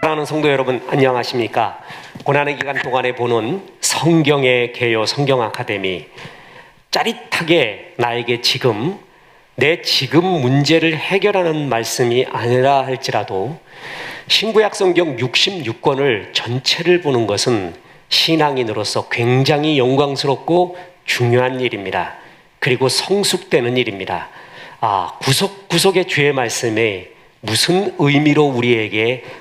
사랑하는 성도 여러분, 안녕하십니까? 고난의 기간 동안에 보는 성경의 개요 성경 아카데미, 짜릿하게 나에게 지금 내 지금 문제를 해결하는 말씀이 아니라 할지라도 신구약 성경 66권을 전체를 보는 것은 신앙인으로서 굉장히 영광스럽고 중요한 일입니다. 그리고 성숙되는 일입니다. 구석구석의 주의 말씀에 무슨 의미로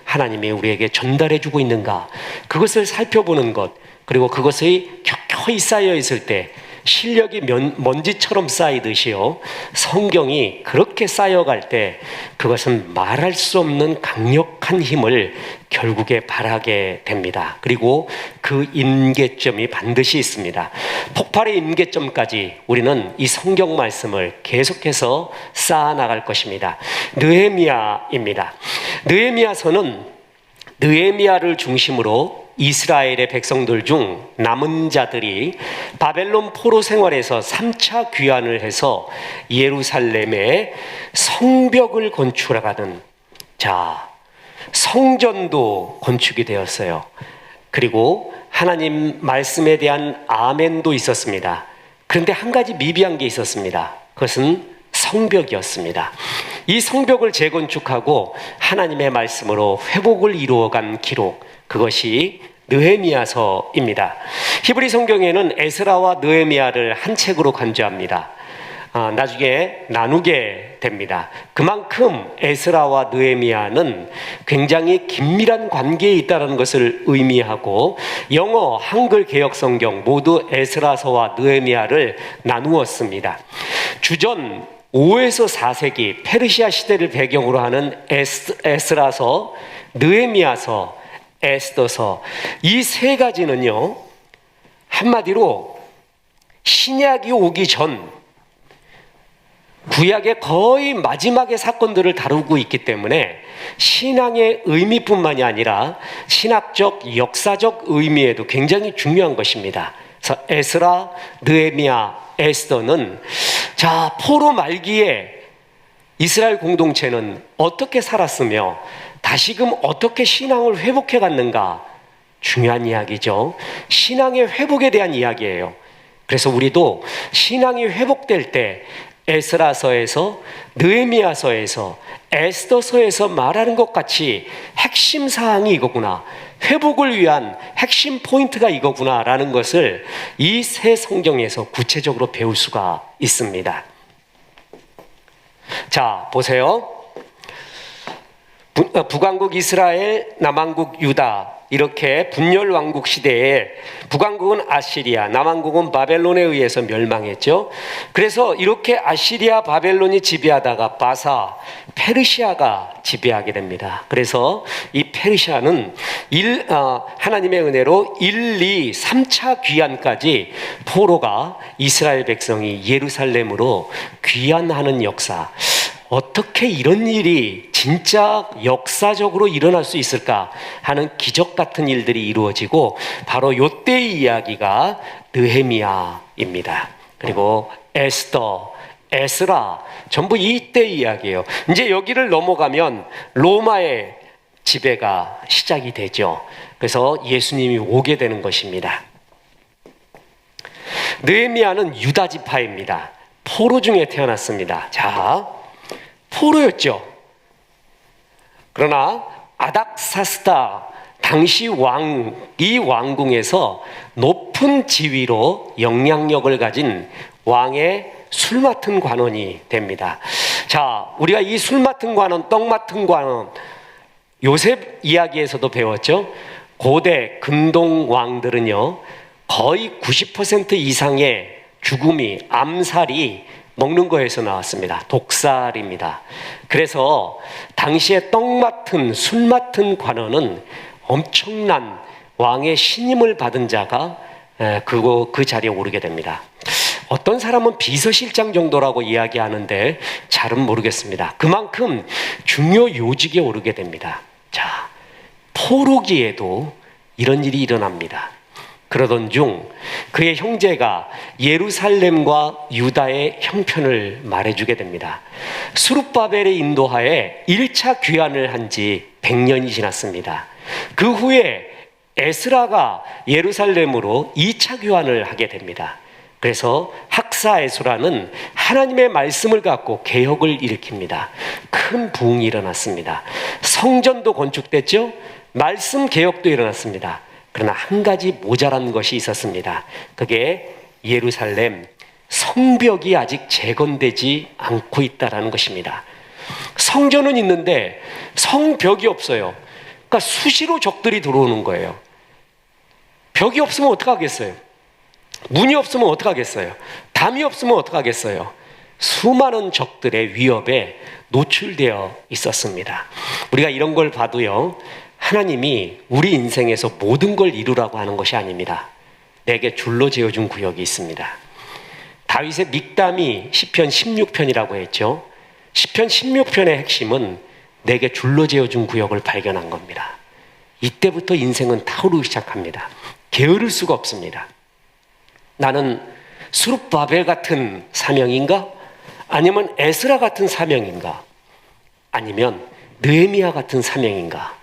하나님이 우리에게 전달해 주고 있는가, 그것을 살펴보는 것, 그리고 그것이 켜켜이 쌓여 있을 때 실력이 먼지처럼 쌓이듯이요, 성경이 그렇게 쌓여갈 때 그것은 말할 수 없는 강력한 힘을 결국에 발하게 됩니다. 그리고 그 임계점이 반드시 있습니다. 폭발의 임계점까지 우리는 이 성경 말씀을 계속해서 쌓아나갈 것입니다. 느헤미야입니다. 느헤미야서는 느헤미야를 중심으로 이스라엘의 백성들 중 남은 자들이 바벨론 포로 생활에서 3차 귀환을 해서 예루살렘에 성벽을 건축하는, 성전도 건축이 되었어요. 그리고 하나님 말씀에 대한 아멘도 있었습니다. 그런데 한 가지 미비한 게 있었습니다. 그것은 성벽이었습니다. 이 성벽을 재건축하고 하나님의 말씀으로 회복을 이루어간 기록, 그것이 느헤미야서입니다. 히브리 성경에는 에스라와 느헤미야를 한 책으로 간주합니다. 나중에 나누게 됩니다. 그만큼 에스라와 느헤미야는 굉장히 긴밀한 관계에 있다는 것을 의미하고, 영어, 한글 개역 성경 모두 에스라서와 느헤미야를 나누었습니다. 주전 5에서 4세기 페르시아 시대를 배경으로 하는 에스라서, 느헤미야서, 에스더서, 이 세 가지는요, 한마디로 신약이 오기 전 구약의 거의 마지막의 사건들을 다루고 있기 때문에 신앙의 의미뿐만이 아니라 신학적, 역사적 의미에도 굉장히 중요한 것입니다. 그래서 에스라, 느헤미야, 에스더는 포로 말기에 이스라엘 공동체는 어떻게 살았으며 다시금 어떻게 신앙을 회복해 갔는가, 중요한 이야기죠. 신앙의 회복에 대한 이야기예요. 그래서 우리도 신앙이 회복될 때 에스라서에서, 느헤미야서에서, 에스더서에서 말하는 것 같이 핵심 사항이 이거구나, 회복을 위한 핵심 포인트가 이거구나 라는 것을 이 세 성경에서 구체적으로 배울 수가 있습니다. 보세요. 북왕국 이스라엘, 남왕국 유다, 이렇게 분열 왕국 시대에 북왕국은 아시리아, 남왕국은 바벨론에 의해서 멸망했죠. 그래서 이렇게 아시리아, 바벨론이 지배하다가 바사, 페르시아가 지배하게 됩니다. 그래서 이 페르시아는 하나님의 은혜로 1, 2, 3차 귀환까지 포로가 이스라엘 백성이 예루살렘으로 귀환하는 역사, 어떻게 이런 일이 진짜 역사적으로 일어날 수 있을까 하는 기적 같은 일들이 이루어지고, 바로 이때의 이야기가 느헤미야입니다. 그리고 에스더, 에스라, 전부 이때의 이야기예요. 이제 여기를 넘어가면 로마의 지배가 시작이 되죠. 그래서 예수님이 오게 되는 것입니다. 느헤미야는 유다 지파입니다. 포로 중에 태어났습니다. 포로였죠. 그러나 아닥사스다, 당시 이 왕궁에서 높은 지위로 영향력을 가진 왕의 술 맡은 관원이 됩니다. 우리가 이 술 맡은 관원, 떡 맡은 관원, 요셉 이야기에서도 배웠죠. 고대 근동 왕들은요, 거의 90% 이상의 죽음이, 암살이 먹는 거에서 나왔습니다. 독살입니다. 그래서 당시에 떡 맡은, 술 맡은 관원은 엄청난 왕의 신임을 받은 자가 그 자리에 오르게 됩니다. 어떤 사람은 비서실장 정도라고 이야기하는데 잘은 모르겠습니다. 그만큼 중요 요직에 오르게 됩니다. 포로기에도 이런 일이 일어납니다. 그러던 중 그의 형제가 예루살렘과 유다의 형편을 말해주게 됩니다. 스룹바벨의 인도하에 1차 귀환을 한 지 100년이 지났습니다. 그 후에 에스라가 예루살렘으로 2차 귀환을 하게 됩니다. 그래서 학사 에스라는 하나님의 말씀을 갖고 개혁을 일으킵니다. 큰 부흥이 일어났습니다. 성전도 건축됐죠? 말씀 개혁도 일어났습니다. 그러나 한 가지 모자란 것이 있었습니다. 그게 예루살렘 성벽이 아직 재건되지 않고 있다는 것입니다. 성전은 있는데 성벽이 없어요. 그러니까 수시로 적들이 들어오는 거예요. 벽이 없으면 어떡하겠어요? 문이 없으면 어떡하겠어요? 담이 없으면 어떡하겠어요? 수많은 적들의 위협에 노출되어 있었습니다. 우리가 이런 걸 봐도요, 하나님이 우리 인생에서 모든 걸 이루라고 하는 것이 아닙니다. 내게 줄로 재어준 구역이 있습니다. 다윗의 믹담이 시편 16편이라고 했죠. 시편 16편의 핵심은 내게 줄로 재어준 구역을 발견한 겁니다. 이때부터 인생은 타오르기 시작합니다. 게으를 수가 없습니다. 나는 스룹바벨 같은 사명인가? 아니면 에스라 같은 사명인가? 아니면 느헤미야 같은 사명인가?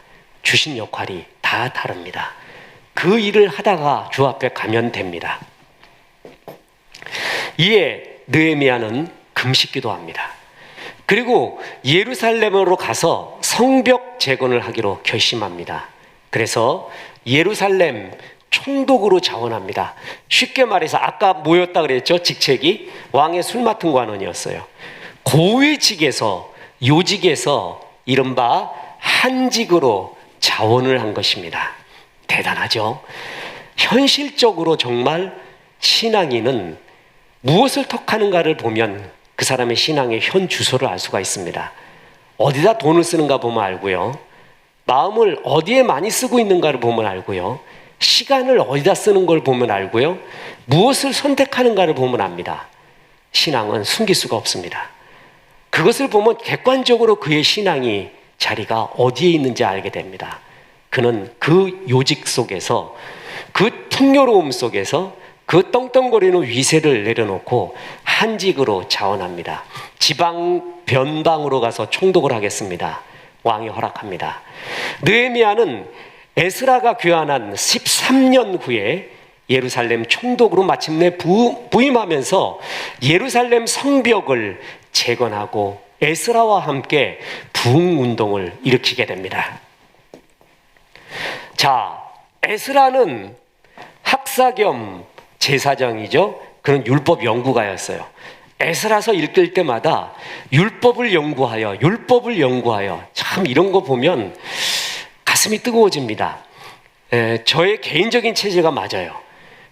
주신 역할이 다 다릅니다. 그 일을 하다가 주 앞에 가면 됩니다. 이에 느헤미야는 금식기도 합니다. 그리고 예루살렘으로 가서 성벽 재건을 하기로 결심합니다. 그래서 예루살렘 총독으로 자원합니다. 쉽게 말해서 아까 뭐였다 그랬죠? 직책이 왕의 술 맡은 관원이었어요. 고위 직에서 요직에서 이른바 한직으로 자원을 한 것입니다. 대단하죠? 현실적으로 정말 신앙인은 무엇을 턱하는가를 보면 그 사람의 신앙의 현 주소를 알 수가 있습니다. 어디다 돈을 쓰는가 보면 알고요. 마음을 어디에 많이 쓰고 있는가를 보면 알고요. 시간을 어디다 쓰는 걸 보면 알고요. 무엇을 선택하는가를 보면 압니다. 신앙은 숨길 수가 없습니다. 그것을 보면 객관적으로 그의 신앙이 자리가 어디에 있는지 알게 됩니다. 그는 그 요직 속에서, 그 풍요로움 속에서 그 떵떵거리는 위세를 내려놓고 한직으로 자원합니다. 지방 변방으로 가서 총독을 하겠습니다. 왕이 허락합니다. 느헤미야는 에스라가 귀환한 13년 후에 예루살렘 총독으로 마침내 부임하면서 예루살렘 성벽을 재건하고 에스라와 함께 부흥운동을 일으키게 됩니다. 자, 에스라는 학사 겸 제사장이죠. 그런 율법 연구가였어요. 에스라서 읽을 때마다 율법을 연구하여 참 이런 거 보면 가슴이 뜨거워집니다. 저의 개인적인 체질가 맞아요.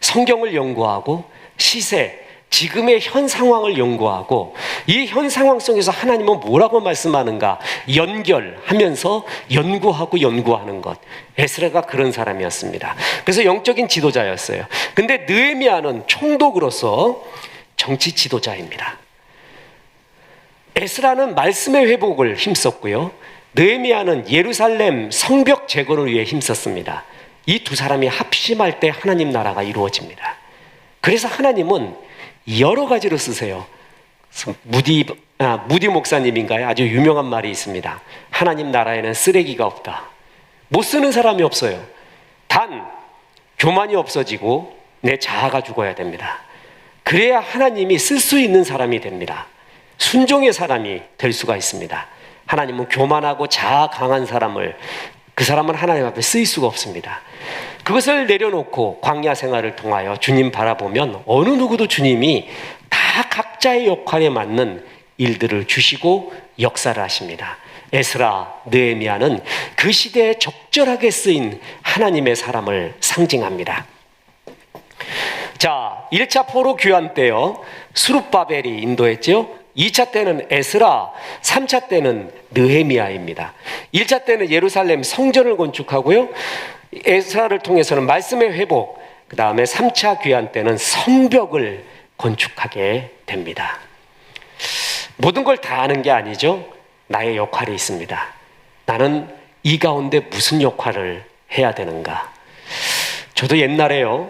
성경을 연구하고 시세, 지금의 현 상황을 연구하고 이 현 상황 속에서 하나님은 뭐라고 말씀하는가 연결하면서 연구하는 것. 에스라가 그런 사람이었습니다. 그래서 영적인 지도자였어요. 근데 느헤미야는 총독으로서 정치 지도자입니다. 에스라는 말씀의 회복을 힘썼고요. 느헤미야는 예루살렘 성벽 재건을 위해 힘썼습니다. 이 두 사람이 합심할 때 하나님 나라가 이루어집니다. 그래서 하나님은 여러 가지로 쓰세요. 무디 목사님인가요? 아주 유명한 말이 있습니다. 하나님 나라에는 쓰레기가 없다. 못 쓰는 사람이 없어요. 단 교만이 없어지고 내 자아가 죽어야 됩니다. 그래야 하나님이 쓸 수 있는 사람이 됩니다. 순종의 사람이 될 수가 있습니다. 하나님은 교만하고 자아 강한 사람을, 그 사람은 하나님 앞에 쓰일 수가 없습니다. 그것을 내려놓고 광야 생활을 통하여 주님 바라보면 어느 누구도 주님이 다 각자의 역할에 맞는 일들을 주시고 역사를 하십니다. 에스라, 느헤미야는 그 시대에 적절하게 쓰인 하나님의 사람을 상징합니다. 자, 1차 포로 귀환 때요, 스룹바벨이 인도했죠. 2차 때는 에스라, 3차 때는 느헤미야입니다. 1차 때는 예루살렘 성전을 건축하고요, 에스라를 통해서는 말씀의 회복, 그 다음에 3차 귀환 때는 성벽을 건축하게 됩니다. 모든 걸 다 아는 게 아니죠. 나의 역할이 있습니다. 나는 이 가운데 무슨 역할을 해야 되는가. 저도 옛날에요,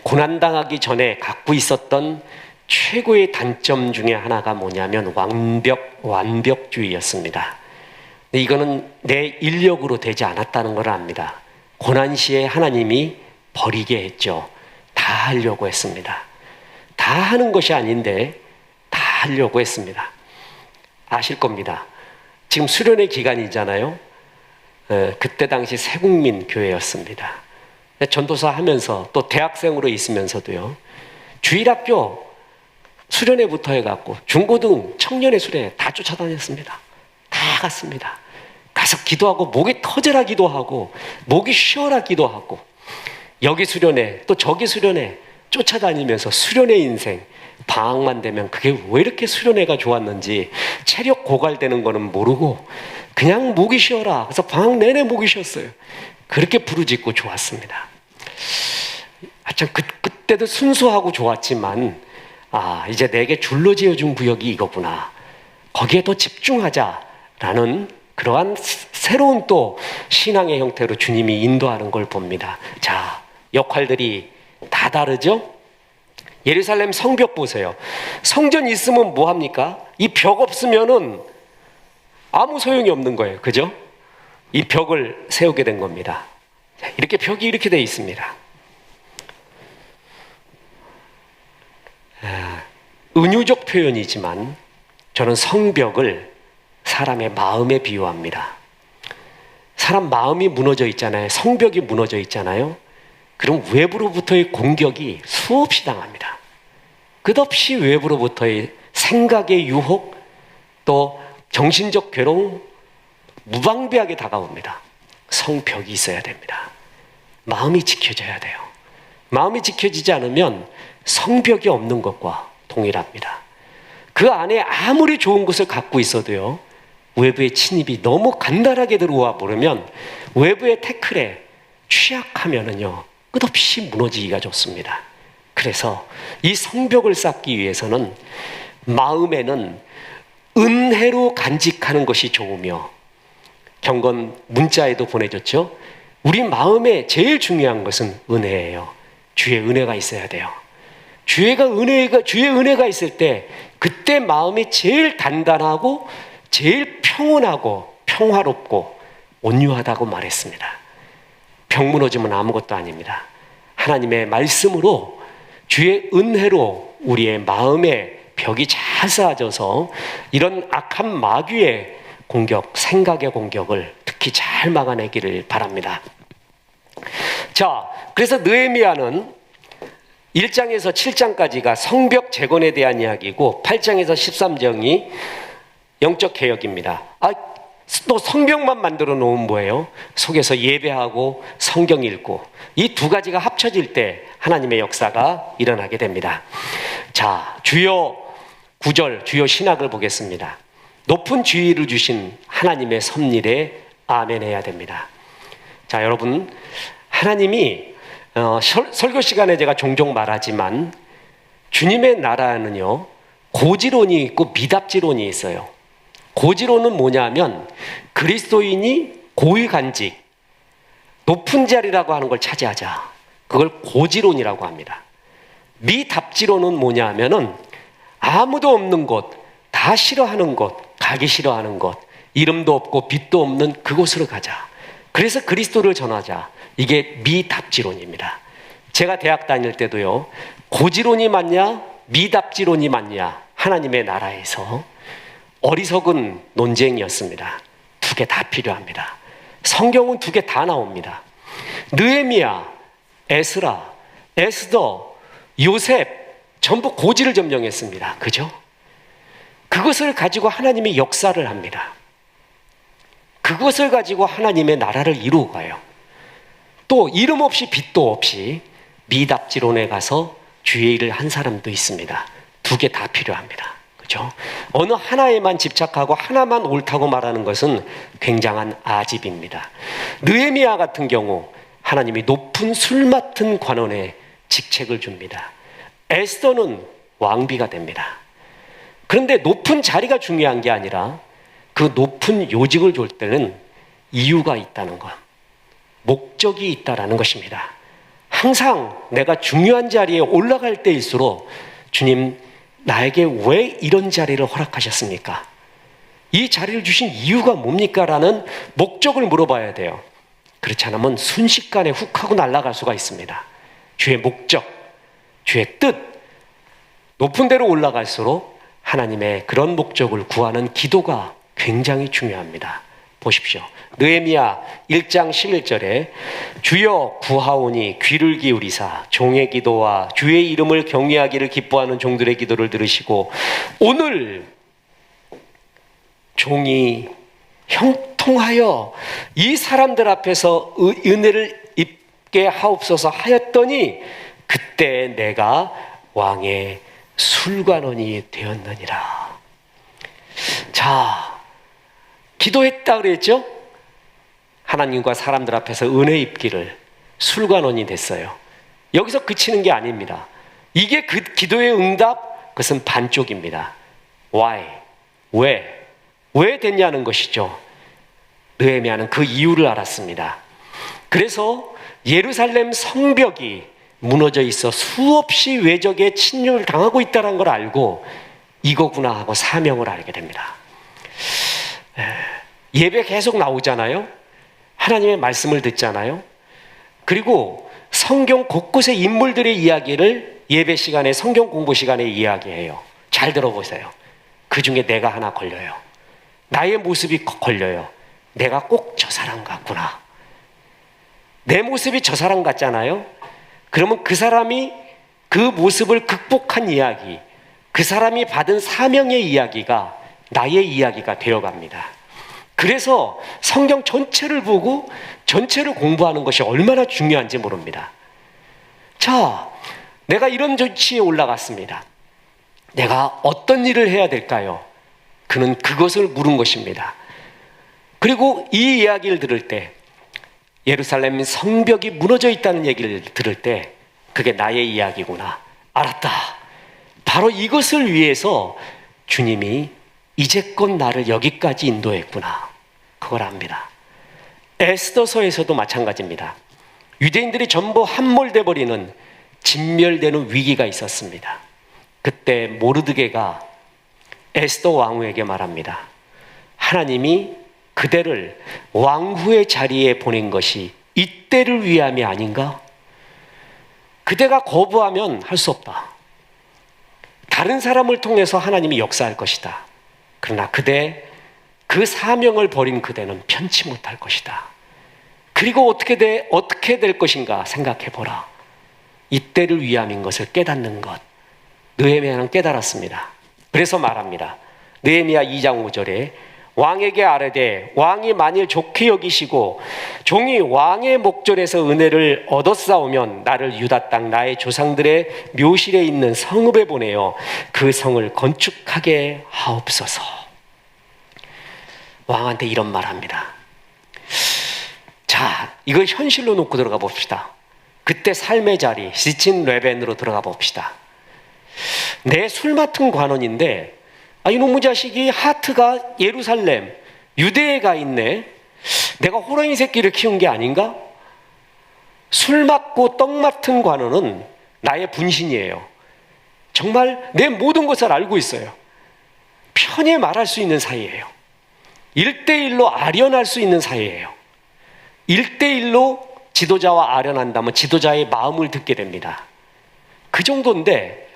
고난당하기 전에 갖고 있었던 최고의 단점 중에 하나가 뭐냐면 완벽주의였습니다. 근데 이거는 내 인력으로 되지 않았다는 걸 압니다. 고난시에 하나님이 버리게 했죠. 다 하려고 했습니다. 다 하는 것이 아닌데 다 하려고 했습니다. 아실 겁니다. 지금 수련회 기간이잖아요. 그때 당시 새국민 교회였습니다. 전도사 하면서 또 대학생으로 있으면서도요. 주일학교 수련회부터 해갖고 중고등 청년의 수련회 다 쫓아다녔습니다. 다 갔습니다. 가서 기도하고 목이 터져라 기도하고 목이 쉬어라 기도하고 여기 수련회 또 저기 수련회 쫓아다니면서 수련회 인생 방학만 되면 그게 왜 이렇게 수련회가 좋았는지 체력 고갈되는 거는 모르고 그냥 목이 쉬어라. 그래서 방학 내내 목이 쉬었어요. 그렇게 부르짖고 좋았습니다. 참 그때도 순수하고 좋았지만 이제 내게 줄로 지어준 구역이 이거구나. 거기에 더 집중하자라는 그러한 새로운 또 신앙의 형태로 주님이 인도하는 걸 봅니다. 자, 역할들이 다 다르죠? 예루살렘 성벽 보세요. 성전 있으면 뭐 합니까? 이 벽 없으면은 아무 소용이 없는 거예요. 그죠? 이 벽을 세우게 된 겁니다. 이렇게 벽이 이렇게 되어 있습니다. 은유적 표현이지만 저는 성벽을 사람의 마음에 비유합니다. 사람 마음이 무너져 있잖아요. 성벽이 무너져 있잖아요. 그럼 외부로부터의 공격이 수없이 당합니다. 끝없이 외부로부터의 생각의 유혹, 또 정신적 괴로움, 무방비하게 다가옵니다. 성벽이 있어야 됩니다. 마음이 지켜져야 돼요. 마음이 지켜지지 않으면 성벽이 없는 것과 동일합니다. 그 안에 아무리 좋은 것을 갖고 있어도요, 외부의 침입이 너무 간단하게 들어와 버리면 외부의 태클에 취약하면은요, 끝없이 무너지기가 좋습니다. 그래서 이 성벽을 쌓기 위해서는 마음에는 은혜로 간직하는 것이 좋으며, 경건 문자에도 보내줬죠. 우리 마음에 제일 중요한 것은 은혜예요. 주의 은혜가 있어야 돼요. 주의 은혜가 있을 때 그때 마음이 제일 단단하고 제일 평온하고 평화롭고 온유하다고 말했습니다. 벽 무너지면 아무것도 아닙니다. 하나님의 말씀으로 주의 은혜로 우리의 마음의 벽이 잘 쌓아져서 이런 악한 마귀의 공격, 생각의 공격을 특히 잘 막아내기를 바랍니다. 자, 그래서 느헤미야는 1장에서 7장까지가 성벽 재건에 대한 이야기고 8장에서 13장이 영적 개혁입니다. 또 성벽만 만들어 놓으면 뭐예요? 속에서 예배하고 성경 읽고 이 두 가지가 합쳐질 때 하나님의 역사가 일어나게 됩니다. 자, 주요 구절, 주요 신학을 보겠습니다. 높은 지위를 주신 하나님의 섭리에 아멘 해야 됩니다. 자, 여러분, 하나님이 설교 시간에 제가 종종 말하지만 주님의 나라는요, 고지론이 있고 미답지론이 있어요. 고지론은 뭐냐면 그리스도인이 고위 간직, 높은 자리라고 하는 걸 차지하자. 그걸 고지론이라고 합니다. 미답지론은 뭐냐 하면은 아무도 없는 곳, 다 싫어하는 곳, 가기 싫어하는 곳, 이름도 없고 빛도 없는 그곳으로 가자. 그래서 그리스도를 전하자. 이게 미답지론입니다. 제가 대학 다닐 때도요, 고지론이 맞냐 미답지론이 맞냐 하나님의 나라에서 어리석은 논쟁이었습니다. 두 개 다 필요합니다. 성경은 두 개 다 나옵니다. 느헤미야, 에스라, 에스더, 요셉 전부 고지를 점령했습니다. 그죠? 그것을 가지고 하나님이 역사를 합니다. 그것을 가지고 하나님의 나라를 이루고 가요. 또 이름 없이 빛도 없이 미답지론에 가서 주의 일을 한 사람도 있습니다. 두 개 다 필요합니다. 그죠? 어느 하나에만 집착하고 하나만 옳다고 말하는 것은 굉장한 아집입니다. 느헤미야 같은 경우 하나님이 높은 술 맡은 관원의 직책을 줍니다. 에스더는 왕비가 됩니다. 그런데 높은 자리가 중요한 게 아니라 그 높은 요직을 줄 때는 이유가 있다는 것, 목적이 있다라는 것입니다. 항상 내가 중요한 자리에 올라갈 때일수록 주님, 나에게 왜 이런 자리를 허락하셨습니까? 이 자리를 주신 이유가 뭡니까? 라는 목적을 물어봐야 돼요. 그렇지 않으면 순식간에 훅 하고 날아갈 수가 있습니다. 주의 목적, 주의 뜻, 높은 데로 올라갈수록 하나님의 그런 목적을 구하는 기도가 굉장히 중요합니다. 보십시오. 느헤미야 1장 11절에 주여 구하오니 귀를 기울이사 종의 기도와 주의 이름을 경외하기를 기뻐하는 종들의 기도를 들으시고 오늘 종이 형통하여 이 사람들 앞에서 은혜를 입게 하옵소서 하였더니 그때 내가 왕의 술관원이 되었느니라. 자, 기도했다 그랬죠? 하나님과 사람들 앞에서 은혜 입기를 술관원이 됐어요. 여기서 그치는 게 아닙니다. 이게 그 기도의 응답, 그것은 반쪽입니다. Why? 왜 됐냐는 것이죠. 느헤미야는 그 이유를 알았습니다. 그래서 예루살렘 성벽이 무너져 있어 수없이 외적의 침략을 당하고 있다는 걸 알고 이거구나 하고 사명을 알게 됩니다. 예배 계속 나오잖아요. 하나님의 말씀을 듣잖아요. 그리고 성경 곳곳의 인물들의 이야기를 예배 시간에, 성경 공부 시간에 이야기해요. 잘 들어보세요. 그 중에 내가 하나 걸려요. 나의 모습이 걸려요. 내가 꼭 저 사람 같구나. 내 모습이 저 사람 같잖아요. 그러면 그 사람이 그 모습을 극복한 이야기, 그 사람이 받은 사명의 이야기가 나의 이야기가 되어갑니다. 그래서 성경 전체를 보고 전체를 공부하는 것이 얼마나 중요한지 모릅니다. 자, 내가 이런 조치에 올라갔습니다. 내가 어떤 일을 해야 될까요? 그는 그것을 물은 것입니다. 그리고 이 이야기를 들을 때, 예루살렘 성벽이 무너져 있다는 얘기를 들을 때 그게 나의 이야기구나 알았다. 바로 이것을 위해서 주님이 이제껏 나를 여기까지 인도했구나, 그걸 압니다. 에스더서에서도 마찬가지입니다. 유대인들이 전부 함몰돼 버리는, 진멸되는 위기가 있었습니다. 그때 모르드게가 에스더 왕후에게 말합니다. 하나님이 그대를 왕후의 자리에 보낸 것이 이때를 위함이 아닌가? 그대가 거부하면 할 수 없다. 다른 사람을 통해서 하나님이 역사할 것이다. 그러나 그대, 그 사명을 버린 그대는 편치 못할 것이다. 그리고 어떻게 될 것인가 생각해보라. 이때를 위함인 것을 깨닫는 것. 느헤미야는 깨달았습니다. 그래서 말합니다. 느헤미야 2장 5절에 왕에게 아뢰되 왕이 만일 좋게 여기시고 종이 왕의 목전에서 은혜를 얻었사오면 나를 유다 땅 나의 조상들의 묘실에 있는 성읍에 보내어 그 성을 건축하게 하옵소서. 왕한테 이런 말합니다. 자, 이걸 현실로 놓고 들어가 봅시다. 그때 삶의 자리 시친 레벤으로 들어가 봅시다. 내 술 맡은 관원인데 이놈의 자식이 하트가 예루살렘, 유대에 가 있네. 내가 호랑이 새끼를 키운 게 아닌가? 술 맡고 떡 맡은 관원은 나의 분신이에요. 정말 내 모든 것을 알고 있어요. 편히 말할 수 있는 사이예요. 1대1로 아련할 수 있는 사이예요. 1대1로 지도자와 아련한다면 지도자의 마음을 듣게 됩니다. 그 정도인데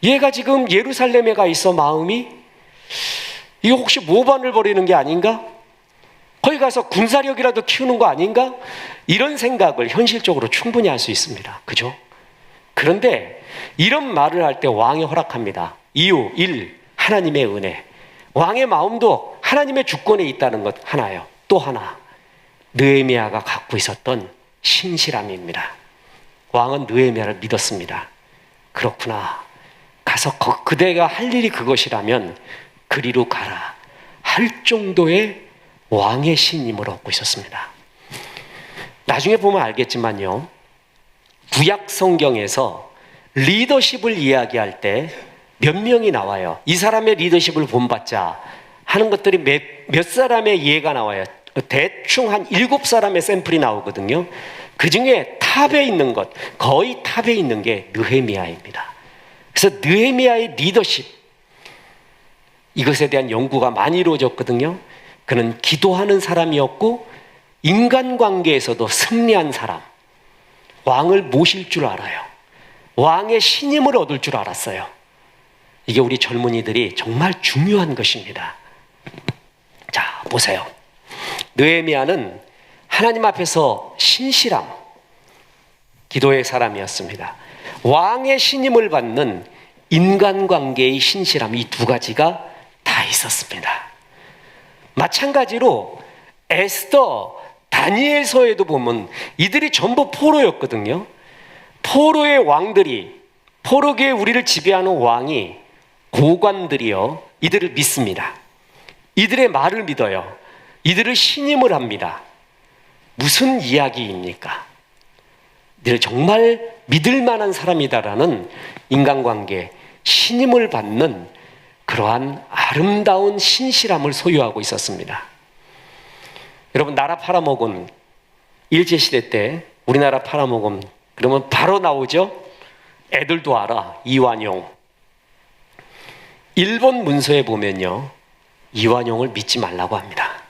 얘가 지금 예루살렘에 가 있어 마음이 이거 혹시 모반을 벌이는 게 아닌가? 거기 가서 군사력이라도 키우는 거 아닌가? 이런 생각을 현실적으로 충분히 할 수 있습니다. 그죠? 그런데 이런 말을 할 때 왕이 허락합니다. 이유 1. 하나님의 은혜. 왕의 마음도 하나님의 주권에 있다는 것 하나요. 또 하나, 느헤미야가 갖고 있었던 신실함입니다. 왕은 느헤미야를 믿었습니다. 그렇구나. 가서 그대가 할 일이 그것이라면 그리로 가라 할 정도의 왕의 신임을 얻고 있었습니다. 나중에 보면 알겠지만요, 구약 성경에서 리더십을 이야기할 때 몇 명이 나와요. 이 사람의 리더십을 본받자 하는 것들이 몇 사람의 예가 나와요. 대충 한 7사람의 샘플이 나오거든요. 그 중에 탑에 있는 것, 거의 탑에 있는 게 느헤미야입니다. 그래서 느헤미야의 리더십, 이것에 대한 연구가 많이 이루어졌거든요. 그는 기도하는 사람이었고 인간관계에서도 승리한 사람, 왕을 모실 줄 알아요. 왕의 신임을 얻을 줄 알았어요. 이게 우리 젊은이들이 정말 중요한 것입니다. 자, 보세요. 느헤미야는 하나님 앞에서 신실함, 기도의 사람이었습니다. 왕의 신임을 받는 인간관계의 신실함, 이 두 가지가 다 있었습니다. 마찬가지로 에스더, 다니엘서에도 보면 이들이 전부 포로였거든요. 포로의 왕들이, 포로계에 우리를 지배하는 왕이 고관들이요, 이들을 믿습니다. 이들의 말을 믿어요. 이들을 신임을 합니다. 무슨 이야기입니까? 이들 정말 믿을 만한 사람이다라는 인간관계, 신임을 받는 그러한 아름다운 신실함을 소유하고 있었습니다. 여러분, 나라 팔아먹은, 일제시대 때 우리나라 팔아먹은, 그러면 바로 나오죠? 애들도 알아, 이완용. 일본 문서에 보면요, 이완용을 믿지 말라고 합니다.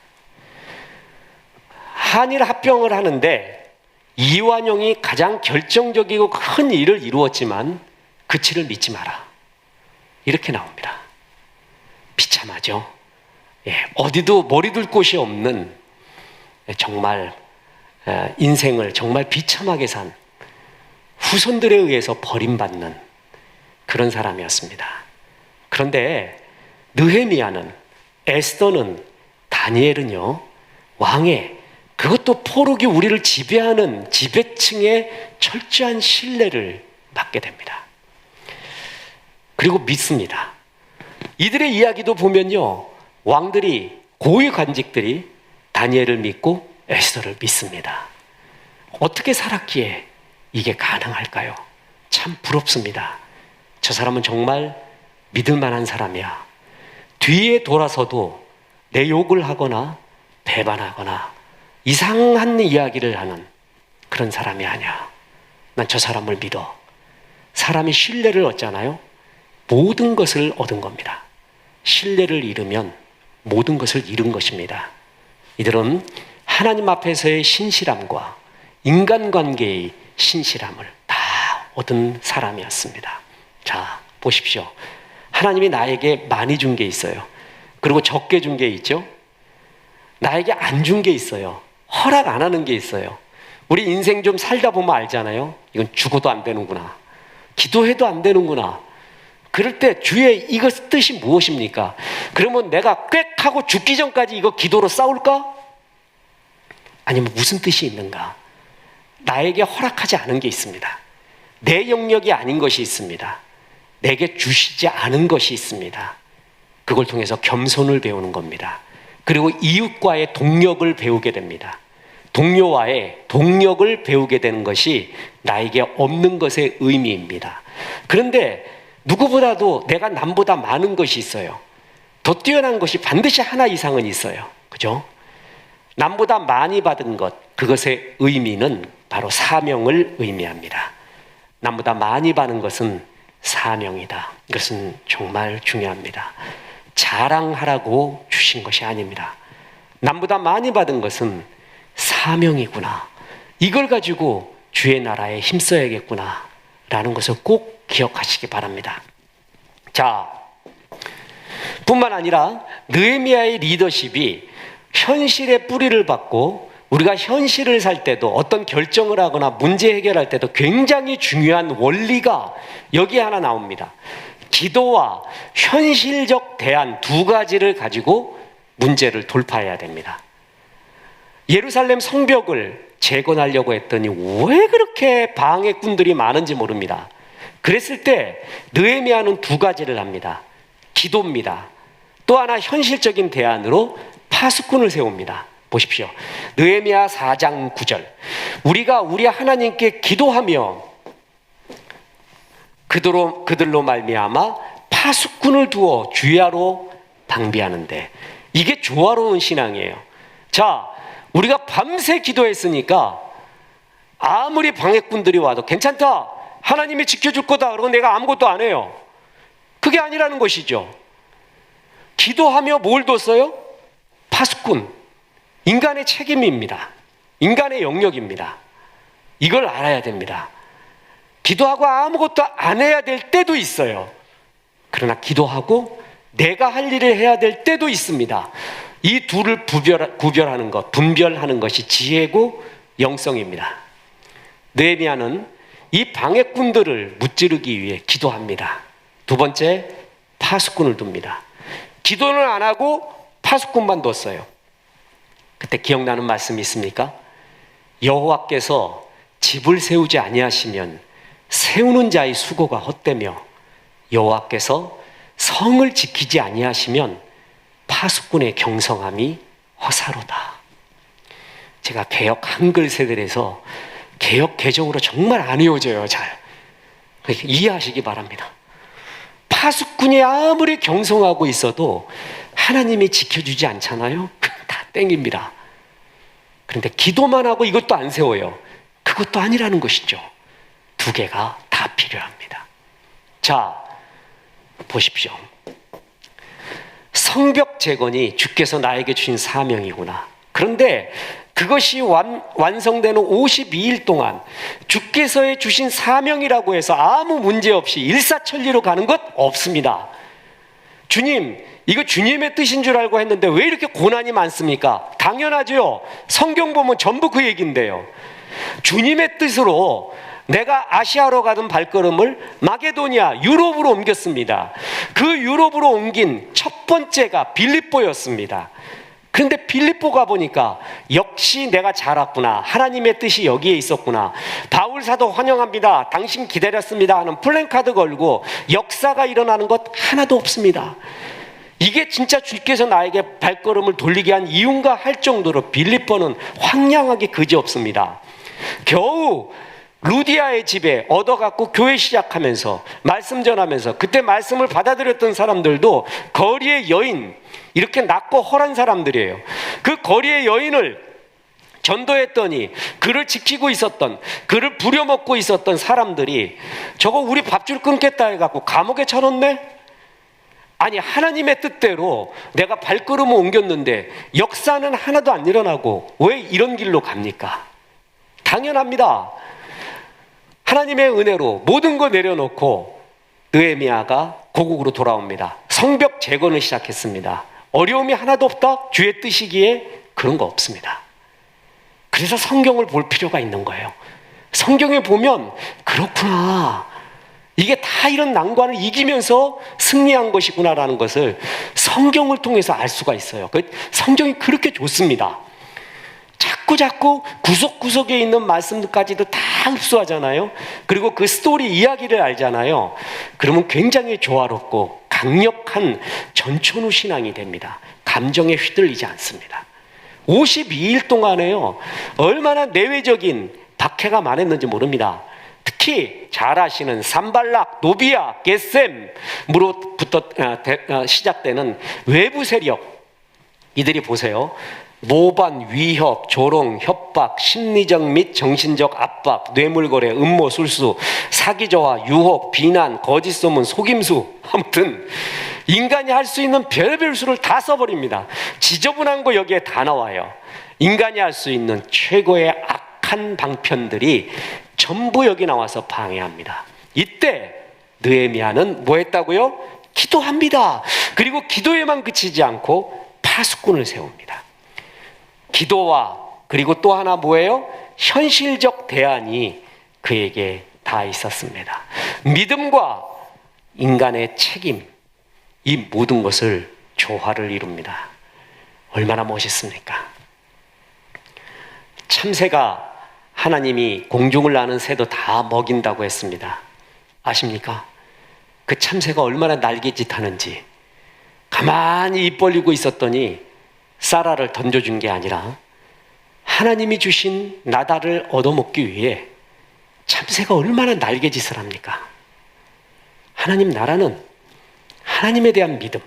한일 합병을 하는데 이완용이 가장 결정적이고 큰 일을 이루었지만 그치를 믿지 마라, 이렇게 나옵니다. 비참하죠. 어디도 머리 둘 곳이 없는, 정말 인생을 정말 비참하게 산, 후손들에 의해서 버림받는 그런 사람이었습니다. 그런데 느헤미야는, 에스더는, 다니엘은요, 왕의, 그것도 포로기 우리를 지배하는 지배층의 철저한 신뢰를 받게 됩니다. 그리고 믿습니다. 이들의 이야기도 보면요, 왕들이, 고위 관직들이 다니엘을 믿고 에스더를 믿습니다. 어떻게 살았기에 이게 가능할까요? 참 부럽습니다. 저 사람은 정말 믿을 만한 사람이야. 뒤에 돌아서도 내 욕을 하거나 배반하거나 이상한 이야기를 하는 그런 사람이 아니야. 난 저 사람을 믿어. 사람이 신뢰를 얻잖아요. 모든 것을 얻은 겁니다. 신뢰를 잃으면 모든 것을 잃은 것입니다. 이들은 하나님 앞에서의 신실함과 인간관계의 신실함을 다 얻은 사람이었습니다. 자, 보십시오. 하나님이 나에게 많이 준 게 있어요. 그리고 적게 준 게 있죠. 나에게 안 준 게 있어요. 허락 안 하는 게 있어요. 우리 인생 좀 살다 보면 알잖아요. 이건 죽어도 안 되는구나. 기도해도 안 되는구나. 그럴 때 주의 이것 뜻이 무엇입니까? 그러면 내가 꽥 하고 죽기 전까지 이거 기도로 싸울까? 아니면 무슨 뜻이 있는가? 나에게 허락하지 않은 게 있습니다. 내 영역이 아닌 것이 있습니다. 내게 주시지 않은 것이 있습니다. 그걸 통해서 겸손을 배우는 겁니다. 그리고 이웃과의 동력을 배우게 됩니다. 동료와의 동력을 배우게 되는 것이 나에게 없는 것의 의미입니다. 그런데 누구보다도 내가 남보다 많은 것이 있어요. 더 뛰어난 것이 반드시 하나 이상은 있어요. 그죠? 남보다 많이 받은 것, 그것의 의미는 바로 사명을 의미합니다. 남보다 많이 받은 것은 사명이다. 이것은 정말 중요합니다. 자랑하라고 주신 것이 아닙니다. 남보다 많이 받은 것은 사명이구나. 이걸 가지고 주의 나라에 힘써야겠구나 라는 것을 꼭 기억하시기 바랍니다. 자, 뿐만 아니라 느헤미야의 리더십이 현실의 뿌리를 받고 우리가 현실을 살 때도 어떤 결정을 하거나 문제 해결할 때도 굉장히 중요한 원리가 여기에 하나 나옵니다. 기도와 현실적 대안 두 가지를 가지고 문제를 돌파해야 됩니다. 예루살렘 성벽을 재건하려고 했더니 왜 그렇게 방해꾼들이 많은지 모릅니다. 그랬을 때 느헤미야는 두 가지를 합니다. 기도입니다. 또 하나 현실적인 대안으로 파수꾼을 세웁니다. 보십시오. 느헤미야 4장 9절. 우리가 우리 하나님께 기도하며 그들로 말미암아 파수꾼을 두어 주야로 방비하는데, 이게 조화로운 신앙이에요. 자, 우리가 밤새 기도했으니까 아무리 방해꾼들이 와도 괜찮다, 하나님이 지켜줄 거다, 그러고 내가 아무것도 안 해요. 그게 아니라는 것이죠. 기도하며 뭘 뒀어요? 파수꾼, 인간의 책임입니다. 인간의 영역입니다. 이걸 알아야 됩니다. 기도하고 아무것도 안 해야 될 때도 있어요. 그러나 기도하고 내가 할 일을 해야 될 때도 있습니다. 이 둘을 구별하는 것, 분별하는 것이 지혜고 영성입니다. 느헤미야는 이 방해꾼들을 무찌르기 위해 기도합니다. 두 번째, 파수꾼을 둡니다. 기도는 안 하고 파수꾼만 뒀어요. 그때 기억나는 말씀이 있습니까? 여호와께서 집을 세우지 아니하시면 세우는 자의 수고가 헛되며 여호와께서 성을 지키지 아니하시면 파수꾼의 경성함이 허사로다. 제가 개역 한글 세대라서 개역 개정으로 정말 안 외워져요. 잘 이해하시기 바랍니다. 파수꾼이 아무리 경성하고 있어도 하나님이 지켜주지 않잖아요. 다 땡깁니다. 그런데 기도만 하고 이것도 안 세워요. 그것도 아니라는 것이죠. 두 개가 다 필요합니다. 자, 보십시오. 성벽 재건이 주께서 나에게 주신 사명이구나. 그런데 그것이 완성되는 52일 동안 주께서 주신 사명이라고 해서 아무 문제 없이 일사천리로 가는 것 없습니다. 주님, 이거 주님의 뜻인 줄 알고 했는데 왜 이렇게 고난이 많습니까? 당연하죠. 성경 보면 전부 그 얘기인데요. 주님의 뜻으로 내가 아시아로 가던 발걸음을 마게도니아, 유럽으로 옮겼습니다. 그 유럽으로 옮긴 첫 번째가 빌립보였습니다. 그런데 빌립보 가보니까 역시 내가 잘 왔구나, 하나님의 뜻이 여기에 있었구나, 바울 사도 환영합니다, 당신 기다렸습니다 하는 플랜카드 걸고 역사가 일어나는 것 하나도 없습니다. 이게 진짜 주께서 나에게 발걸음을 돌리게 한 이유인가 할 정도로 빌립보는 황량하게 그지없습니다. 겨우 루디아의 집에 얻어갖고 교회 시작하면서 말씀 전하면서 그때 말씀을 받아들였던 사람들도 거리의 여인, 이렇게 낮고 헐한 사람들이에요. 그 거리의 여인을 전도했더니 그를 지키고 있었던, 그를 부려먹고 있었던 사람들이 저거 우리 밥줄 끊겠다 해갖고 감옥에 쳐넣네? 아니, 하나님의 뜻대로 내가 발걸음을 옮겼는데 역사는 하나도 안 일어나고 왜 이런 길로 갑니까? 당연합니다. 하나님의 은혜로 모든 거 내려놓고 느헤미야가 고국으로 돌아옵니다. 성벽 재건을 시작했습니다. 어려움이 하나도 없다? 주의 뜻이기에 그런 거 없습니다. 그래서 성경을 볼 필요가 있는 거예요. 성경에 보면 그렇구나, 이게 다 이런 난관을 이기면서 승리한 것이구나라는 것을 성경을 통해서 알 수가 있어요. 성경이 그렇게 좋습니다. 자꾸 구석구석에 있는 말씀까지도 다 흡수하잖아요. 그리고 그 스토리 이야기를 알잖아요. 그러면 굉장히 조화롭고 강력한 전천후 신앙이 됩니다. 감정에 휘둘리지 않습니다. 52일 동안에요, 얼마나 내외적인 박해가 많았는지 모릅니다. 특히 잘 아시는 산발락, 노비아, 겟셈으로부터 시작되는 외부 세력, 이들이 보세요. 모반, 위협, 조롱, 협박, 심리적 및 정신적 압박, 뇌물거래, 음모, 술수, 사기저하, 유혹, 비난, 거짓 소문, 속임수, 아무튼 인간이 할 수 있는 별별 수를 다 써버립니다. 지저분한 거 여기에 다 나와요. 인간이 할 수 있는 최고의 악한 방편들이 전부 여기 나와서 방해합니다. 이때 느헤미야는 뭐 했다고요? 기도합니다. 그리고 기도에만 그치지 않고 파수꾼을 세웁니다. 기도와 그리고 또 하나 뭐예요? 현실적 대안이 그에게 다 있었습니다. 믿음과 인간의 책임, 이 모든 것을 조화를 이룹니다. 얼마나 멋있습니까? 참새가 하나님이 공중을 나는 새도 다 먹인다고 했습니다. 아십니까? 그 참새가 얼마나 날개짓 하는지. 가만히 입 벌리고 있었더니 쌀알을 던져준 게 아니라 하나님이 주신 나달을 얻어먹기 위해 참새가 얼마나 날개짓을 합니까? 하나님 나라는 하나님에 대한 믿음,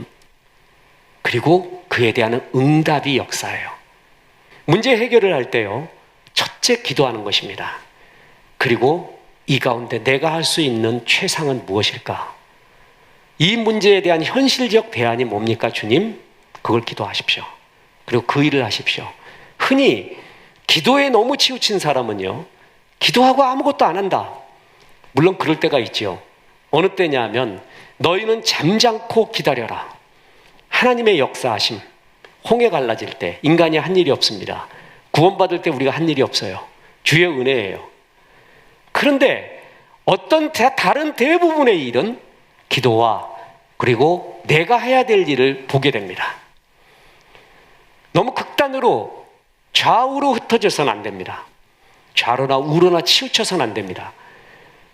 그리고 그에 대한 응답이 역사예요. 문제 해결을 할 때요, 첫째 기도하는 것입니다. 그리고 이 가운데 내가 할 수 있는 최상은 무엇일까? 이 문제에 대한 현실적 대안이 뭡니까, 주님? 그걸 기도하십시오. 그리고 그 일을 하십시오. 흔히 기도에 너무 치우친 사람은요, 기도하고 아무것도 안 한다. 물론 그럴 때가 있죠. 어느 때냐면 너희는 잠잠코 기다려라. 하나님의 역사하심, 홍해 갈라질 때 인간이 한 일이 없습니다. 구원받을 때 우리가 한 일이 없어요. 주의 은혜예요. 그런데 어떤 다른 대부분의 일은 기도와 그리고 내가 해야 될 일을 보게 됩니다. 너무 극단으로 좌우로 흩어져서는 안 됩니다. 좌로나 우로나 치우쳐서는 안 됩니다.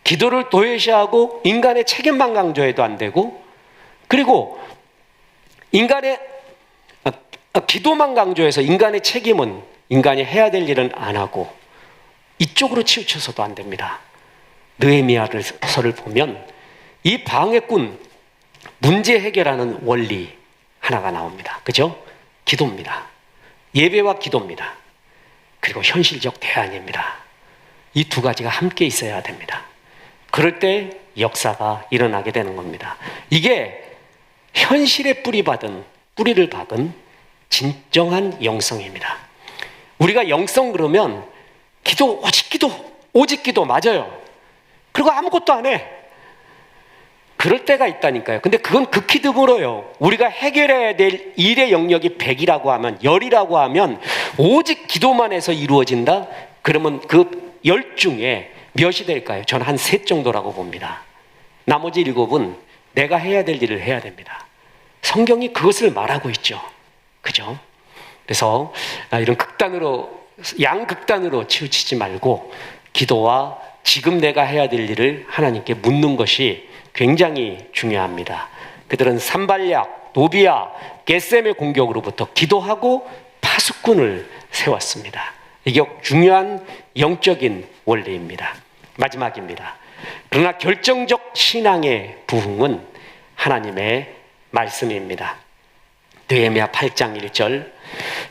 기도를 도외시하고 인간의 책임만 강조해도 안 되고, 그리고 인간의 기도만 강조해서 인간의 책임은, 인간이 해야 될 일은 안 하고 이쪽으로 치우쳐서도 안 됩니다. 느헤미야서를 보면 이 방해꾼 문제 해결하는 원리 하나가 나옵니다. 그죠? 기도입니다. 예배와 기도입니다. 그리고 현실적 대안입니다. 이 두 가지가 함께 있어야 됩니다. 그럴 때 역사가 일어나게 되는 겁니다. 이게 현실에 뿌리를 박은 진정한 영성입니다. 우리가 영성 그러면 기도, 오직 기도 맞아요. 그리고 아무것도 안 해. 그럴 때가 있다니까요. 근데 그건 극히 드물어요. 우리가 해결해야 될 일의 영역이 100이라고 하면, 10이라고 하면 오직 기도만 해서 이루어진다? 그러면 그 10 중에 몇이 될까요? 저는 한 3 정도라고 봅니다. 나머지 7은 내가 해야 될 일을 해야 됩니다. 성경이 그것을 말하고 있죠. 그죠? 그래서 이런 양극단으로 치우치지 말고 기도와 지금 내가 해야 될 일을 하나님께 묻는 것이 굉장히 중요합니다. 그들은 산발약, 노비야, 겟셈의 공격으로부터 기도하고 파수꾼을 세웠습니다. 이게 중요한 영적인 원리입니다. 마지막입니다. 그러나 결정적 신앙의 부흥은 하나님의 말씀입니다. 느헤미야 8장 1절,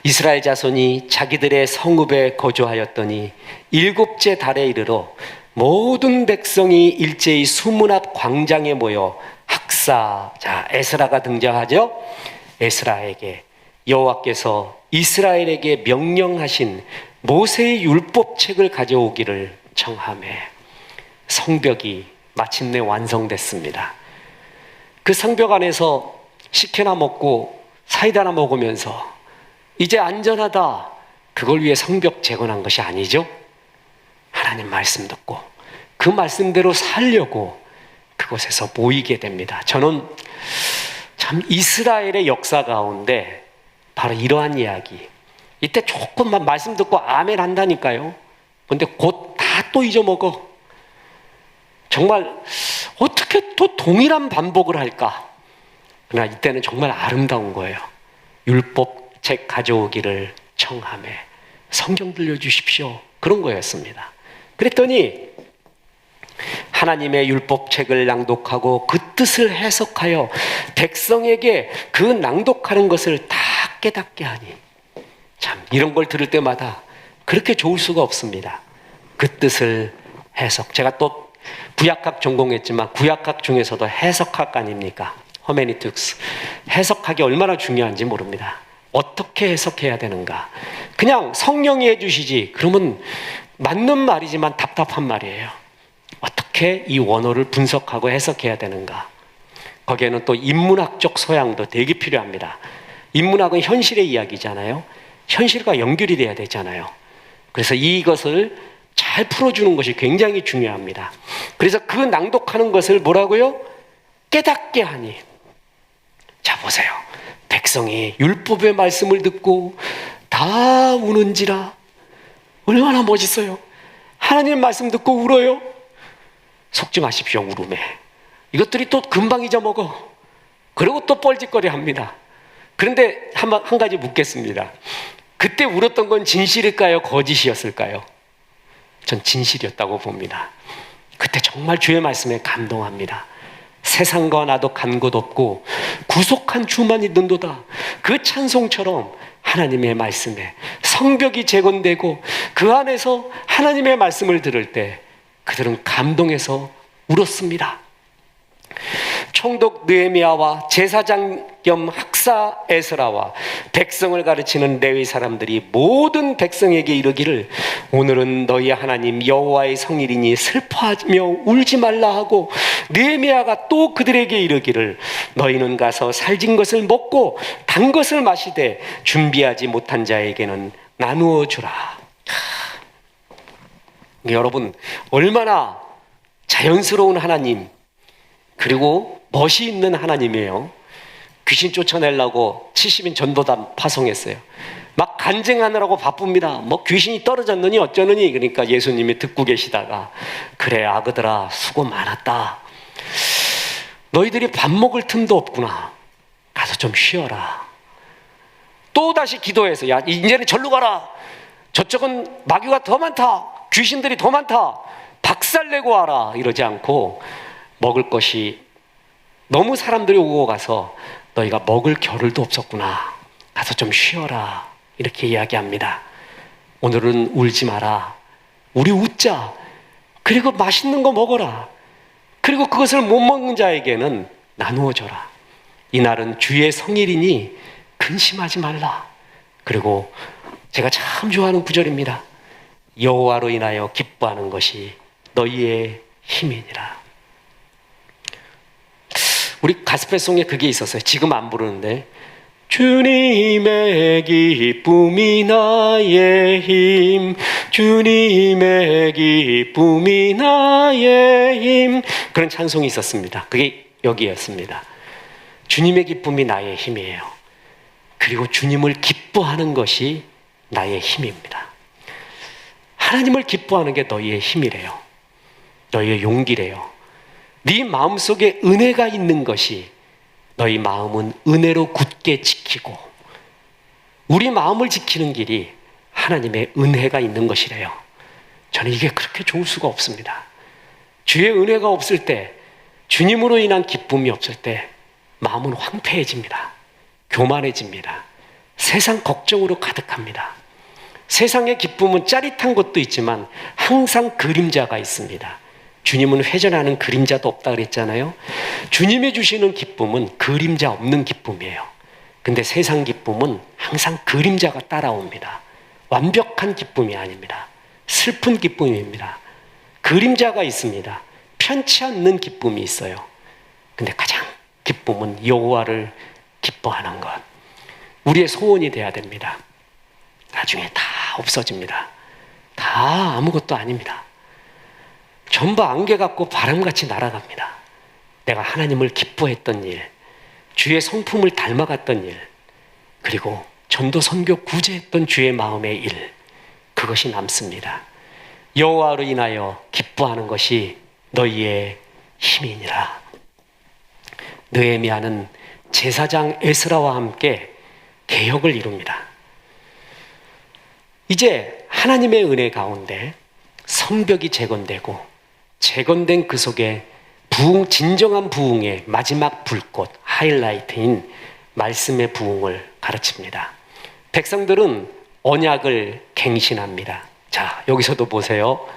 이스라엘 자손이 자기들의 성읍에 거주하였더니 7째 달에 이르러 모든 백성이 일제히 수문 앞 광장에 모여 학사, 자 에스라가 등장하죠. 에스라에게 여호와께서 이스라엘에게 명령하신 모세의 율법책을 가져오기를 청하매 성벽이 마침내 완성됐습니다. 그 성벽 안에서 식혜나 먹고 사이다나 먹으면서 이제 안전하다, 그걸 위해 성벽 재건한 것이 아니죠. 하나님 말씀 듣고 그 말씀대로 살려고 그곳에서 모이게 됩니다. 저는 참 이스라엘의 역사 가운데 바로 이러한 이야기, 이때 조금만 말씀 듣고 아멘 한다니까요. 근데 곧 다 또 잊어먹어. 정말 어떻게 또 동일한 반복을 할까? 그러나 이때는 정말 아름다운 거예요. 율법책 가져오기를 청하며 성경 들려주십시오, 그런 거였습니다. 그랬더니 하나님의 율법책을 낭독하고 그 뜻을 해석하여 백성에게 그 낭독하는 것을 다 깨닫게 하니, 참 이런 걸 들을 때마다 그렇게 좋을 수가 없습니다. 그 뜻을 해석, 제가 또 구약학 전공했지만 구약학 중에서도 해석학 아닙니까? 허메니틱스, 해석학이 얼마나 중요한지 모릅니다. 어떻게 해석해야 되는가? 그냥 성령이 해주시지 그러면 맞는 말이지만 답답한 말이에요. 어떻게 이 원어를 분석하고 해석해야 되는가? 거기에는 또 인문학적 소양도 되게 필요합니다. 인문학은 현실의 이야기잖아요. 현실과 연결이 돼야 되잖아요. 그래서 이것을 잘 풀어주는 것이 굉장히 중요합니다. 그래서 그 낭독하는 것을 뭐라고요? 깨닫게 하니. 자 보세요. 백성이 율법의 말씀을 듣고 다 우는지라. 얼마나 멋있어요. 하나님 말씀 듣고 울어요. 속지 마십시오, 울음에. 이것들이 또 금방 잊어먹어. 그리고 또 뻘짓거리 합니다. 그런데 한 가지 묻겠습니다. 그때 울었던 건 진실일까요? 거짓이었을까요? 전 진실이었다고 봅니다. 그때 정말 주의 말씀에 감동합니다. 세상과 나도 간 곳 없고 구속한 주만 있는도다. 그 찬송처럼 하나님의 말씀에 성벽이 재건되고 그 안에서 하나님의 말씀을 들을 때 그들은 감동해서 울었습니다. 총독 느헤미야와 제사장 겸 학사 에스라와 백성을 가르치는 레위 사람들이 모든 백성에게 이르기를 오늘은 너희 하나님 여호와의 성일이니 슬퍼하며 울지 말라 하고, 느헤미야가 또 그들에게 이르기를 너희는 가서 살진 것을 먹고 단 것을 마시되 준비하지 못한 자에게는 나누어 주라. 여러분, 얼마나 자연스러운 하나님, 그리고 멋이 있는 하나님이에요. 귀신 쫓아내려고 70인 전도단 파송했어요. 막 간증하느라고 바쁩니다. 뭐 귀신이 떨어졌느니 어쩌느니. 그러니까 예수님이 듣고 계시다가 그래 아그들아 수고 많았다. 너희들이 밥 먹을 틈도 없구나. 가서 좀 쉬어라. 또 다시 기도해서 야 이제는 절로 가라. 저쪽은 마귀가 더 많다. 귀신들이 더 많다. 박살내고 와라. 이러지 않고 먹을 것이 너무 사람들이 오고 가서 너희가 먹을 겨를도 없었구나. 가서 좀 쉬어라. 이렇게 이야기합니다. 오늘은 울지 마라. 우리 웃자. 그리고 맛있는 거 먹어라. 그리고 그것을 못 먹는 자에게는 나누어 줘라. 이날은 주의 성일이니 근심하지 말라. 그리고 제가 참 좋아하는 구절입니다. 여호와로 인하여 기뻐하는 것이 너희의 힘이니라. 우리 가스펠송에 그게 있었어요. 지금 안 부르는데 주님의 기쁨이 나의 힘, 주님의 기쁨이 나의 힘, 그런 찬송이 있었습니다. 그게 여기였습니다. 주님의 기쁨이 나의 힘이에요. 그리고 주님을 기뻐하는 것이 나의 힘입니다. 하나님을 기뻐하는 게 너희의 힘이래요. 너희의 용기래요. 네 마음속에 은혜가 있는 것이 너희 마음은 은혜로 굳게 지키고, 우리 마음을 지키는 길이 하나님의 은혜가 있는 것이래요. 저는 이게 그렇게 좋을 수가 없습니다. 주의 은혜가 없을 때, 주님으로 인한 기쁨이 없을 때 마음은 황폐해집니다. 교만해집니다. 세상 걱정으로 가득합니다. 세상의 기쁨은 짜릿한 것도 있지만 항상 그림자가 있습니다. 주님은 회전하는 그림자도 없다 그랬잖아요. 주님이 주시는 기쁨은 그림자 없는 기쁨이에요. 근데 세상 기쁨은 항상 그림자가 따라옵니다. 완벽한 기쁨이 아닙니다. 슬픈 기쁨입니다. 그림자가 있습니다. 편치 않는 기쁨이 있어요. 근데 가장 기쁨은 여호와를 기뻐하는 것. 우리의 소원이 돼야 됩니다. 나중에 다 없어집니다. 다 아무것도 아닙니다. 전부 안개 같고 바람같이 날아갑니다. 내가 하나님을 기뻐했던 일, 주의 성품을 닮아갔던 일, 그리고 전도 선교 구제했던 주의 마음의 일, 그것이 남습니다. 여호와로 인하여 기뻐하는 것이 너희의 힘이니라. 느헤미야는 제사장 에스라와 함께 개혁을 이룹니다. 이제 하나님의 은혜 가운데 성벽이 재건되고, 재건된 그 속에 진정한 부흥의 마지막 불꽃, 하이라이트인 말씀의 부흥을 가르칩니다. 백성들은 언약을 갱신합니다. 자, 여기서도 보세요.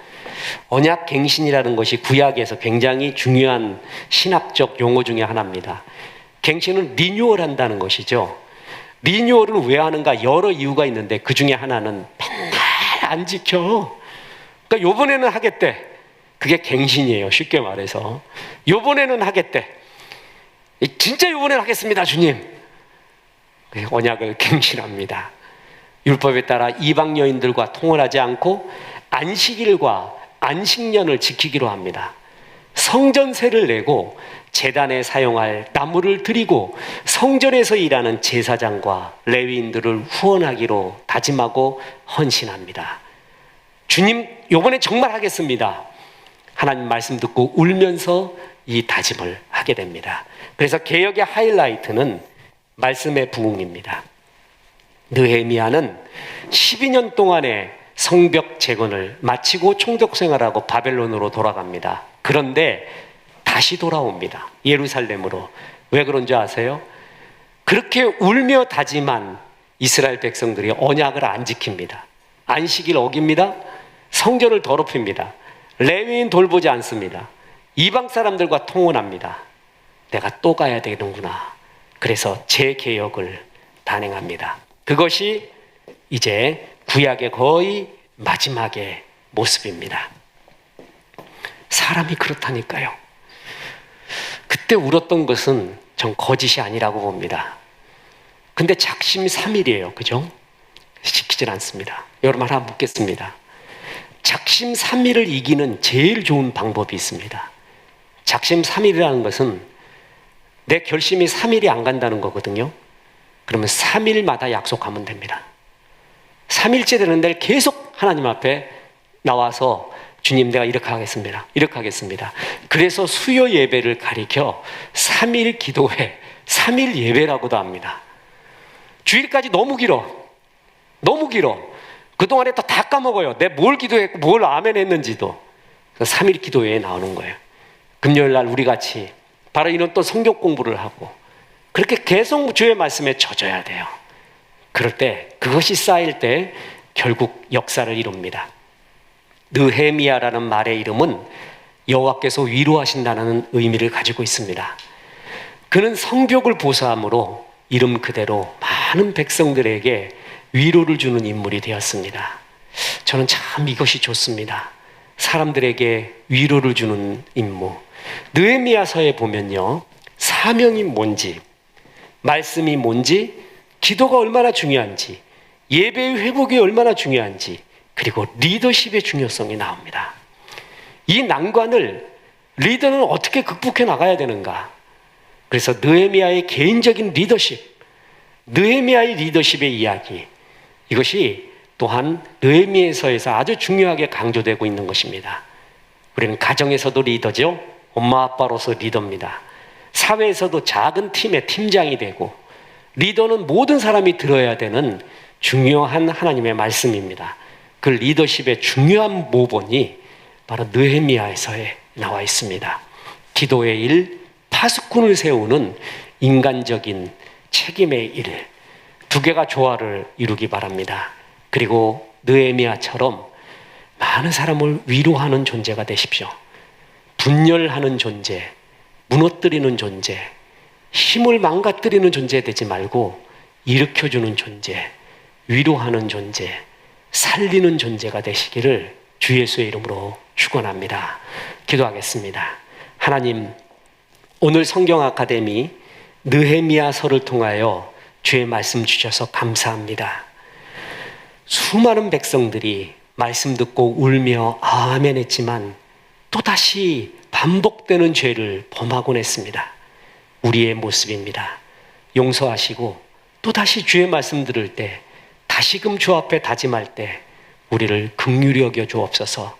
언약 갱신이라는 것이 구약에서 굉장히 중요한 신학적 용어 중에 하나입니다. 갱신은 리뉴얼 한다는 것이죠. 리뉴얼은 왜 하는가? 여러 이유가 있는데 그 중에 하나는 맨날 안 지켜. 그러니까 요번에는 하겠대. 그게 갱신이에요. 쉽게 말해서. 요번에는 하겠대. 진짜 요번에는 하겠습니다, 주님. 언약을 갱신합니다. 율법에 따라 이방 여인들과 통혼하지 않고 안식일과 안식년을 지키기로 합니다. 성전세를 내고 제단에 사용할 나무를 드리고 성전에서 일하는 제사장과 레위인들을 후원하기로 다짐하고 헌신합니다. 주님, 요번에 정말 하겠습니다. 하나님 말씀 듣고 울면서 이 다짐을 하게 됩니다. 그래서 개혁의 하이라이트는 말씀의 부흥입니다. 느헤미야는 12년 동안의 성벽 재건을 마치고 총독 생활하고 바벨론으로 돌아갑니다. 그런데 다시 돌아옵니다. 예루살렘으로. 왜 그런 줄 아세요? 그렇게 울며 다짐한 이스라엘 백성들이 언약을 안 지킵니다. 안식일 어깁니다. 성전을 더럽힙니다. 레위인 돌보지 않습니다. 이방 사람들과 통혼합니다. 내가 또 가야 되는구나. 그래서 재개혁을 단행합니다. 그것이 이제 구약의 거의 마지막의 모습입니다. 사람이 그렇다니까요. 그때 울었던 것은 전 거짓이 아니라고 봅니다. 근데 작심 삼일이에요. 그죠? 지키질 않습니다. 여러분 하나 묻겠습니다. 작심 삼일을 이기는 제일 좋은 방법이 있습니다. 작심 삼일이라는 것은 내 결심이 3일이 안 간다는 거거든요. 그러면 3일마다 약속하면 됩니다. 3일째 되는 날 계속 하나님 앞에 나와서 주님 내가 이렇게 하겠습니다. 이렇게 하겠습니다. 그래서 수요 예배를 가리켜 3일 기도회, 3일 예배라고도 합니다. 주일까지 너무 길어. 너무 길어. 그동안에 또 다 까먹어요. 내가 뭘 기도했고 뭘 아멘 했는지도. 3일 기도회에 나오는 거예요. 금요일 날 우리 같이 바로 이런 또 성경 공부를 하고 그렇게 계속 주의 말씀에 젖어야 돼요. 그럴 때 그것이 쌓일 때 결국 역사를 이룹니다. 느헤미야라는 말의 이름은 여호와께서 위로하신다는 의미를 가지고 있습니다. 그는 성벽을 보수함으로 이름 그대로 많은 백성들에게 위로를 주는 인물이 되었습니다. 저는 참 이것이 좋습니다. 사람들에게 위로를 주는 임무. 느헤미야서에 보면요, 사명이 뭔지, 말씀이 뭔지, 기도가 얼마나 중요한지, 예배의 회복이 얼마나 중요한지, 그리고 리더십의 중요성이 나옵니다. 이 난관을 리더는 어떻게 극복해 나가야 되는가? 그래서 느헤미야의 개인적인 리더십, 느헤미야의 리더십의 이야기, 이것이 또한 느헤미야서에서 아주 중요하게 강조되고 있는 것입니다. 우리는 가정에서도 리더죠. 엄마 아빠로서 리더입니다. 사회에서도 작은 팀의 팀장이 되고 리더는 모든 사람이 들어야 되는 중요한 하나님의 말씀입니다. 그 리더십의 중요한 모본이 바로 느헤미야서에 나와 있습니다. 기도의 일, 파수꾼을 세우는 인간적인 책임의 일, 두 개가 조화를 이루기 바랍니다. 그리고 느헤미야처럼 많은 사람을 위로하는 존재가 되십시오. 분열하는 존재, 무너뜨리는 존재, 힘을 망가뜨리는 존재 되지 말고 일으켜주는 존재, 위로하는 존재, 살리는 존재가 되시기를 주 예수의 이름으로 축원합니다. 기도하겠습니다. 하나님, 오늘 성경 아카데미 느헤미야서를 통하여 주의 말씀 주셔서 감사합니다. 수많은 백성들이 말씀 듣고 울며 아멘 했지만 또다시 반복되는 죄를 범하곤 했습니다. 우리의 모습입니다. 용서하시고 또다시 주의 말씀 들을 때 다시금 주 앞에 다짐할 때 우리를 긍휼히 여겨 주옵소서.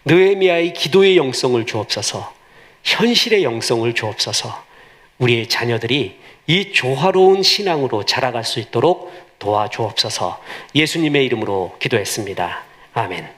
느헤미야의 기도의 영성을 주옵소서. 현실의 영성을 주옵소서. 우리의 자녀들이 이 조화로운 신앙으로 자라갈 수 있도록 도와주옵소서. 예수님의 이름으로 기도했습니다. 아멘.